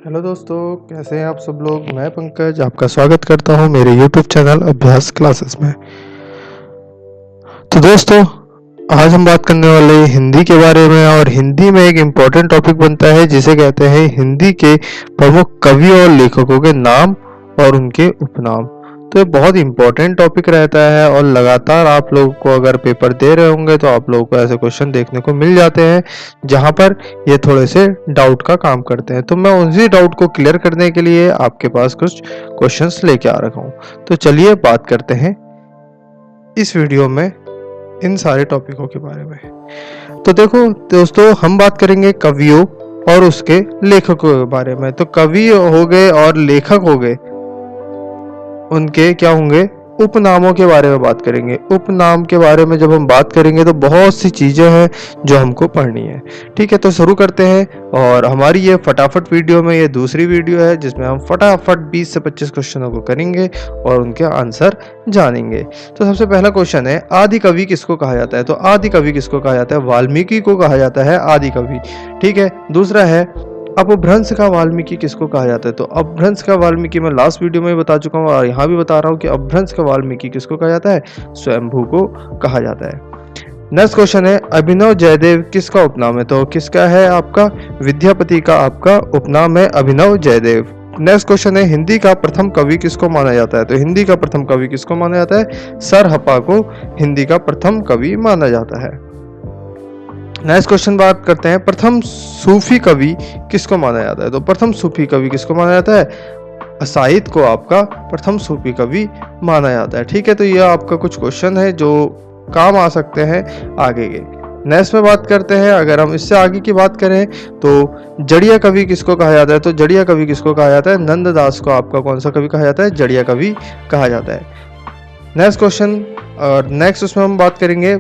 Hello दोस्तों, कैसे हैं आप सब लोग। मैं पंकज आपका स्वागत करता हूं मेरे YouTube चैनल अभ्यास क्लासेस में। तो दोस्तों, आज हम बात करने वाले हैं हिंदी के बारे में। और हिंदी में एक इम्पॉर्टेंट टॉपिक बनता है जिसे कहते हैं हिंदी के प्रमुख कवि और लेखकों के नाम और उनके उपनाम। तो ये बहुत इम्पोर्टेंट टॉपिक रहता है और लगातार आप लोगों को अगर पेपर दे रहे होंगे तो आप लोगों को ऐसे क्वेश्चन देखने को मिल जाते हैं जहां पर ये थोड़े से डाउट का काम करते हैं। तो मैं उसी डाउट को क्लियर करने के लिए आपके पास कुछ क्वेश्चंस लेके आ रखा हूं। तो चलिए बात करते हैं इस वीडियो में इन सारे टॉपिकों के बारे में। तो देखो दोस्तों, हम बात करेंगे कवियों और उसके लेखकों के बारे में। तो कवि हो गए और लेखक हो गए, उनके क्या होंगे, उपनामों के बारे में बात करेंगे। उपनाम के बारे में जब हम बात करेंगे तो बहुत सी चीजें हैं जो हमको पढ़नी है। ठीक है, तो शुरू करते हैं। और हमारी ये फटाफट वीडियो में ये दूसरी वीडियो है जिसमें हम फटाफट 20 से 25 क्वेश्चनों को करेंगे और उनके आंसर जानेंगे। तो सबसे पहला क्वेश्चन है, आदि कवि किसको कहा जाता है। तो आदि कवि किसको कहा जाता है, वाल्मीकि को कहा जाता है आदि कवि। ठीक है, दूसरा है, अपभ्रंश का वाल्मीकि किसको कहा जाता है। तो अपभ्रंश का वाल्मीकि मैं लास्ट वीडियो में बता चुका हूँ और यहाँ भी बता रहा हूँ कि अपभ्रंश का वाल्मीकि किसको कहा जाता है, स्वयंभू को कहा जाता है। नेक्स्ट क्वेश्चन है, अभिनव जयदेव किसका उपनाम है। तो किसका है, आपका विद्यापति का आपका उपनाम है अभिनव जयदेव। नेक्स्ट क्वेश्चन है, हिंदी का प्रथम कवि किसको माना जाता है। तो हिंदी का प्रथम कवि किसको माना जाता है, सरहप्पा को हिंदी का प्रथम कवि माना जाता है। नेक्स्ट क्वेश्चन बात करते हैं, प्रथम सूफी कवि किसको माना जाता है। तो प्रथम सूफी कवि किसको माना जाता है, साहित्य को आपका प्रथम सूफी कवि माना जाता है। ठीक है, तो ये आपका कुछ क्वेश्चन है जो काम आ सकते हैं आगे के। नेक्स्ट में बात करते हैं, अगर हम इससे आगे की बात करें तो जड़िया कवि किसको कहा जाता है। तो जड़िया कवि किसको कहा जाता है, नंददास को आपका कौन सा कवि कहा जाता है, जड़िया कवि कहा जाता है। नेक्स्ट क्वेश्चन और नेक्स्ट उसमें हम बात करेंगे,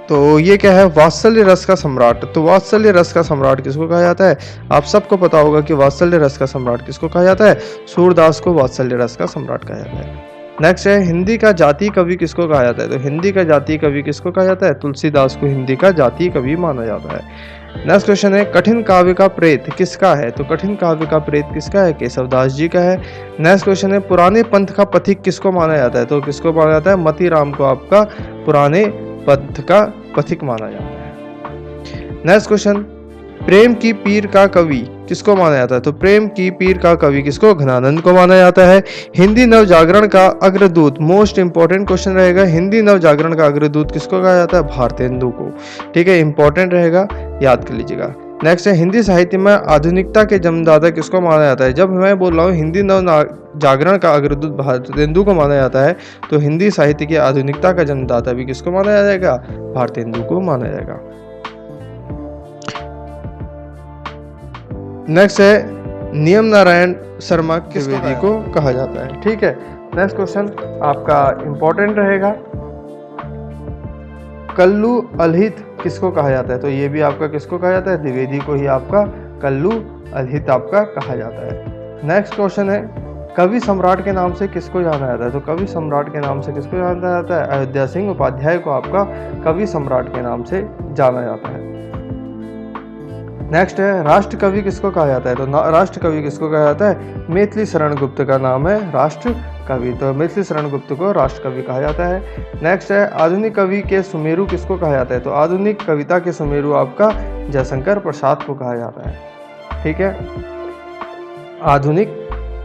तो ये क्या है, वात्सल्य रस का सम्राट। तो वात्सल्य रस का सम्राट किसको कहा जाता है, आप सबको पता होगा कि वात्सल्य रस का सम्राट किसको कहा जाता है, सूरदास को वात्सल्य रस का सम्राट कहा जाता है। नेक्स्ट है, हिंदी का जातीय कवि किसको कहा जाता है। तो हिंदी का जातीय कवि किसको कहा जाता है, तुलसीदास को हिंदी का जातीय कवि माना जाता है। नेक्स्ट क्वेश्चन है, कठिन काव्य का प्रेत किसका है। तो कठिन काव्य का प्रेत किसका है, केशवदास जी का है। नेक्स्ट क्वेश्चन है, पुराने पंथ का पथिक किसको माना जाता है। तो किसको माना जाता है, मतीराम को आपका पुराने पंथ का पथिक माना जाता है। नेक्स्ट क्वेश्चन, प्रेम की पीर का कवि किसको माना जाता है। तो प्रेम की पीर का कवि किसको, घनानंद को माना जाता है। हिंदी नव जागरण का अग्रदूत, मोस्ट इंपॉर्टेंट क्वेश्चन रहेगा, हिंदी नव जागरण का अग्रदूत किसको कहा जाता है, भारतेंदु को। ठीक है, इंपॉर्टेंट रहेगा, याद कर लीजिएगा। नेक्स्ट है, हिंदी साहित्य में आधुनिकता के जन्मदाता किसको माना जाता है। जब मैं बोल रहा हूँ हिंदी नव जागरण का अग्रदूत भारतेंदु को माना जाता है, तो हिंदी साहित्य की आधुनिकता का जन्मदाता भी किसको माना जाएगा, भारतेंदु को माना जाएगा। नेक्स्ट है, नियम नारायण शर्मा द्विवेदी को कहा जाता है। ठीक है, नेक्स्ट क्वेश्चन आपका इंपॉर्टेंट रहेगा, कल्लू अल्हित किसको कहा जाता है। तो ये भी आपका किसको कहा जाता है, द्विवेदी को ही आपका कल्लू अल्हित आपका कहा जाता है। नेक्स्ट क्वेश्चन है, कवि सम्राट के नाम से किसको जाना जाता है। तो कवि सम्राट के नाम से किसको जाना जाता है, अयोध्या सिंह उपाध्याय को आपका कवि सम्राट के नाम से जाना जाता है। नेक्स्ट है, राष्ट्र कवि किसको कहा जाता है। तो राष्ट्र कवि किसको कहा जाता है, मैथिली शरण गुप्त का नाम है राष्ट्र कवि। तो मैथिली शरण गुप्त को राष्ट्र कवि कहा जाता है। नेक्स्ट है, आधुनिक कवि के सुमेरु किसको कहा जाता है। तो आधुनिक कविता के सुमेरु आपका जयशंकर प्रसाद को कहा जाता है। ठीक है, आधुनिक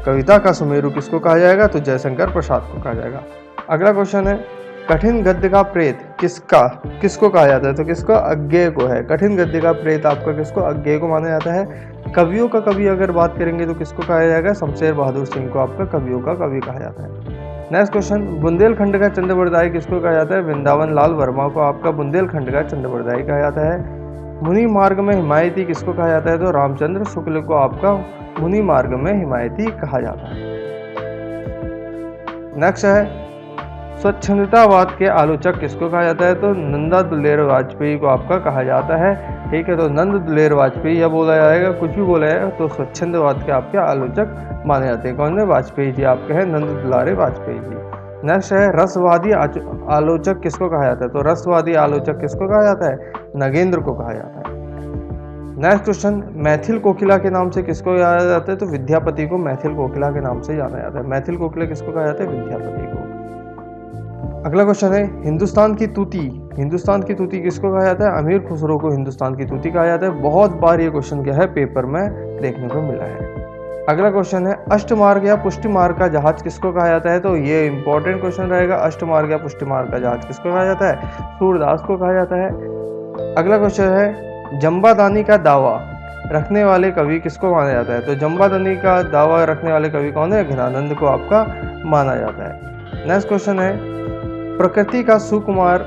कविता का सुमेरु किसको कहा जाएगा, तो जयशंकर प्रसाद को कहा जाएगा। अगला क्वेश्चन है, कठिन गद्य का प्रेत किसको कहा जाता है। तो किसको, अज्ञेय को है। कठिन गद्य का प्रेत आपका किसको, अज्ञेय को माना जाता है। कवियों का कवि अगर बात करेंगे तो किसको कहा जाएगा, शमशेर बहादुर सिंह को आपका कवियों का कवि कहा जाता है। नेक्स्ट क्वेश्चन, बुंदेलखंड का चंद्रबरदाई किसको कहा जाता है। वृंदावन लाल वर्मा को आपका बुंदेलखंड का चंद्रबरदाई कहा जाता है। मुनि मार्ग में हिमायती किसको कहा जाता है। तो रामचंद्र शुक्ल को आपका मुनि मार्ग में हिमायती कहा जाता है। नेक्स्ट है, स्वच्छंदतावाद के आलोचक किसको कहा जाता है। तो नंदा दुलेर वाजपेयी को आपका कहा जाता है। ठीक है, तो नंद दुलेर वाजपेयी या बोला जाएगा, कुछ भी बोला जाएगा, तो स्वच्छंदवाद के आपके आलोचक माने जाते हैं। कौन है, वाजपेयी जी आपके हैं, नंद दुलारे वाजपेयी जी। नेक्स्ट है, रसवादी आलोचक किसको कहा जाता है। तो रसवादी आलोचक किसको कहा जाता है, नगेंद्र को कहा जाता है। नेक्स्ट क्वेश्चन, मैथिल कोकिला के नाम से किसको जाना जाता है? तो विद्यापति को मैथिल कोकिला के नाम से जाना जाता है। मैथिल कोकिला किसको कहा जाता है? विद्यापति को। अगला क्वेश्चन है, हिंदुस्तान की तूती, हिंदुस्तान की तूती किसको कहा जाता है? अमीर खुसरो को हिंदुस्तान की तूती कहा जाता है। बहुत बार ये क्वेश्चन क्या है पेपर में देखने को मिला है। अगला क्वेश्चन है, अष्टमार्ग या पुष्टिमार्ग का जहाज किसको कहा जाता है? तो ये इंपॉर्टेंट क्वेश्चन रहेगा। अष्टमार्ग या पुष्टिमार्ग का जहाज किसको कहा जाता है? सूरदास को कहा जाता है। अगला क्वेश्चन है, जंबादानी का दावा रखने वाले कवि किसको माना जाता है? तो जंबादानी का दावा रखने वाले कवि कौन है? घनानंद को आपका माना जाता है। नेक्स्ट क्वेश्चन है, प्रकृति का सुकुमार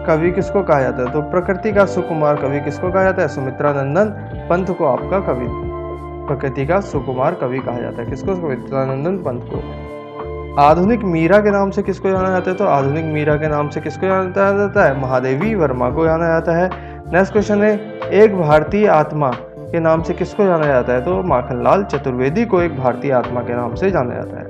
कवि किसको कहा जाता है? तो प्रकृति का सुकुमार कवि किसको कहा जाता है? सुमित्रा नंदन पंत को आपका कवि प्रकृति का सुकुमार कवि कहा जाता है। किसको? सुमित्रा नंदन पंत को। आधुनिक मीरा के नाम से किसको जाना जाता है? तो आधुनिक मीरा के नाम से किसको जाना जाता है? महादेवी वर्मा को जाना जाता है। नेक्स्ट क्वेश्चन है, एक भारतीय आत्मा के नाम से किसको जाना जाता है? तो माखनलाल चतुर्वेदी को एक भारतीय आत्मा के नाम से जाना जाता है।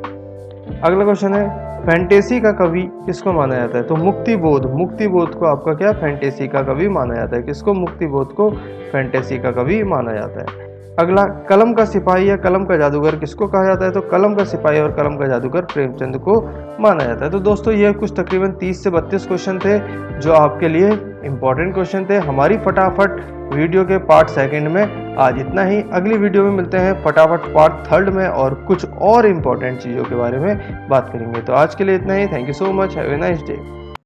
अगला क्वेश्चन है, फैंटेसी का कवि किसको माना जाता है? तो मुक्तिबोध, मुक्तिबोध को आपका क्या फैंटेसी का कवि माना जाता है। किसको? मुक्तिबोध को फैंटेसी का कवि माना जाता है। अगला, कलम का सिपाही या कलम का जादूगर किसको कहा जाता है? तो कलम का सिपाही और कलम का जादूगर प्रेमचंद को माना जाता है। तो दोस्तों ये कुछ तकरीबन 30 से 32 क्वेश्चन थे जो आपके लिए इंपॉर्टेंट क्वेश्चन थे हमारी फटाफट वीडियो के पार्ट सेकंड में। आज इतना ही, अगली वीडियो में मिलते हैं फटाफट पार्ट थर्ड में और कुछ और इंपॉर्टेंट चीज़ों के बारे में बात करेंगे। तो आज के लिए इतना ही। Thank you so much, have a nice day.